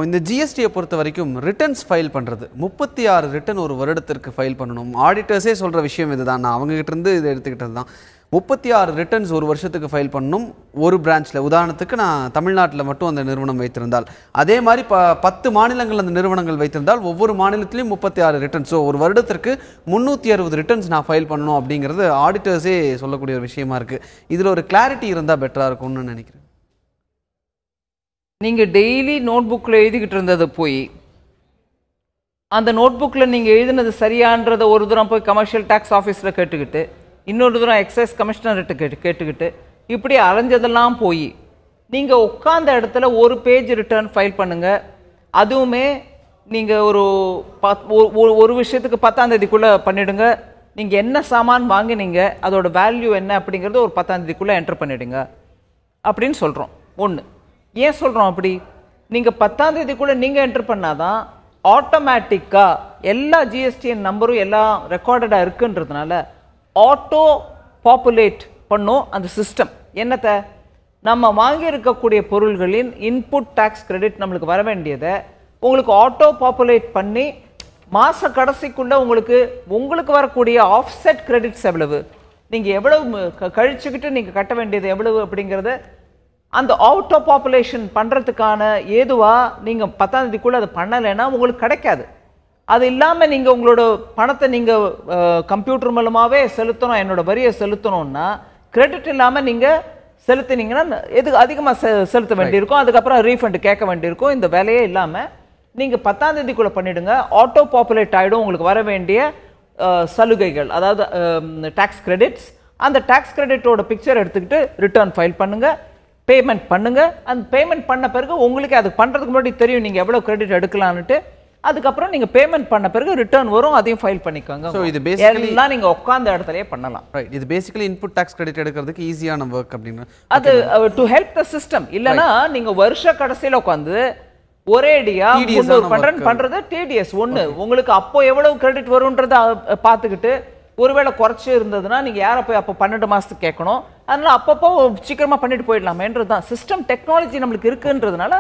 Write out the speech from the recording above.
இந்த ஜிஎஸ்டியை பொறுத்த வரைக்கும் ரிட்டர்ன்ஸ் ஃபைல் பண்ணுறது 36 ரிட்டர்ன் ஒரு வருடத்திற்கு ஃபைல் பண்ணணும். ஆடிட்டர்ஸே சொல்கிற விஷயம் இதுதான். நான் அவங்ககிட்ட இருந்து இதை எடுத்துக்கிட்டது தான். 36 ரிட்டர்ன்ஸ் ஒரு வருஷத்துக்கு ஃபைல் பண்ணணும் ஒரு பிரான்ச்சில். உதாரணத்துக்கு நான் தமிழ்நாட்டில் மட்டும் அந்த நிறுவனம் வைத்திருந்தால், அதே மாதிரி 10 மாநிலங்கள் அந்த நிறுவனங்கள் வைத்திருந்தால் ஒவ்வொரு மாநிலத்திலையும் 36 ரிட்டர்ன்ஸ். ஸோ ஒரு வருடத்திற்கு 360 ரிட்டர்ன்ஸ் நான் ஃபைல் பண்ணணும் அப்படிங்கிறது ஆடிட்டர்ஸே சொல்லக்கூடிய ஒரு விஷயமா இருக்குது. இதில் ஒரு கிளாரிட்டி இருந்தால் பெட்டராக இருக்கும்னு நினைக்கிறேன். நீங்கள் டெய்லி நோட் புக்கில் எழுதிக்கிட்டு இருந்தது போய் அந்த நோட் புக்கில் நீங்கள் எழுதினது சரியான்றதை ஒரு தூரம் போய் கமர்ஷியல் டேக்ஸ் ஆஃபீஸில் கேட்டுக்கிட்டு, இன்னொரு தூரம் எக்ஸைஸ் கமிஷனர்கிட்ட கேட்டுக்கிட்டு இப்படி அலைஞ்சதெல்லாம் போய் நீங்கள் உட்காந்த இடத்துல ஒரு பேஜ் ரிட்டர்ன் ஃபைல் பண்ணுங்கள். அதுவுமே நீங்கள் ஒரு விஷயத்துக்கு 10ஆம் தேதிக்குள்ளே பண்ணிவிடுங்க. நீங்கள் என்ன சாமான் வாங்கினீங்க, அதோட வேல்யூ என்ன அப்படிங்கிறது ஒரு 10ஆம் தேதிக்குள்ளே என்டர் பண்ணிவிடுங்க அப்படின்னு சொல்கிறோம். ஒன்று ஏன் சொல்கிறோம் அப்படி? நீங்கள் 10ஆம் தேதிக்குள்ளே நீங்கள் என்டர் பண்ணாதான் ஆட்டோமேட்டிக்காக எல்லா ஜிஎஸ்டிஎன் நம்பரும் எல்லாம் ரெக்கார்டடாக இருக்குன்றதுனால ஆட்டோ பாப்புலேட் பண்ணும் அந்த சிஸ்டம். என்னத்தை நம்ம வாங்கியிருக்கக்கூடிய பொருள்களின் இன்புட் டேக்ஸ் கிரெடிட் நம்மளுக்கு வர வேண்டியதை உங்களுக்கு ஆட்டோ பாப்புலேட் பண்ணி மாத கடைசிக்குள்ளே உங்களுக்கு வரக்கூடிய ஆஃப்செட் கிரெடிட்ஸ் எவ்வளவு, நீங்கள் எவ்வளவு கழிச்சுக்கிட்டு நீங்கள் கட்ட வேண்டியது எவ்வளவு அப்படிங்கிறத அந்த ஆட்டோ பாப்புலேஷன் பண்ணுறதுக்கான ஏதுவாக நீங்கள் 10ஆம் தேதிக்குள்ளே அதை பண்ணலைன்னா உங்களுக்கு கிடைக்காது. அது இல்லாமல் நீங்கள் உங்களோட பணத்தை நீங்கள் கம்ப்யூட்டர் மூலமாகவே செலுத்தணும், என்னோட வரியை செலுத்தணும்னா கிரெடிட் இல்லாமல் நீங்கள் செலுத்தினீங்கன்னா எது அதிகமாக செலுத்த வேண்டியிருக்கும், அதுக்கப்புறம் ரீஃபண்ட் கேட்க வேண்டியிருக்கும். இந்த வேலையே இல்லாமல் நீங்கள் 10ஆம் தேதிக்குள்ளே பண்ணிவிடுங்க. ஆட்டோ பாப்புலேட் ஆகிடும் உங்களுக்கு வர வேண்டிய சலுகைகள், அதாவது டேக்ஸ் கிரெடிட்ஸ். அந்த டேக்ஸ் கிரெடிட்டோட பிக்சர் எடுத்துக்கிட்டு ரிட்டர்ன் ஃபைல் பண்ணுங்கள், பேமெண்ட் பண்ணுங்க. அந்த பேமெண்ட் பண்ண பிறகு உங்களுக்கு அது பண்றதுக்கு முன்னாடி தெரியும் நீங்க எவ்வளவு கிரெடிட் எடுக்கலாம்னுட்டு. அதுக்கப்புறம் நீங்க பேமெண்ட் பண்ண பிறகு ரிட்டர்ன் வரும், அதையும் ஃபைல் பண்ணிக்கோங்க. சோ இது பேசிக்கலி எல்லாம் நீங்க உட்கார்ந்த இடத்துலயே பண்ணலாம். ரைட். இது பேசிக்கலி இன்புட் டாக்ஸ் கிரெடிட் எடுக்கிறதுக்கு ஈஸியான வர்க் அப்படினா அது டு ஹெல்ப் தி சிஸ்டம். இல்லனா நீங்க வருஷ கடைசில உட்கார்ந்து ஒரேடியா பண்றது டிடிஎஸ். ஒன்னு உங்களுக்கு அப்போ எவ்வளவு கிரெடிட் வரும்ன்றத பாத்துக்கிட்டு ஒருவேளை குறைச்சி இருந்ததுன்னா நீங்க யாரை போய் அப்போ 12 மாசத்துக்கு கேட்கணும். அதனால அப்பப்போ சீக்கிரமா பண்ணிட்டு போயிடலாமேன்றதுதான். சிஸ்டம் டெக்னாலஜி நம்மளுக்கு இருக்குன்றதுனால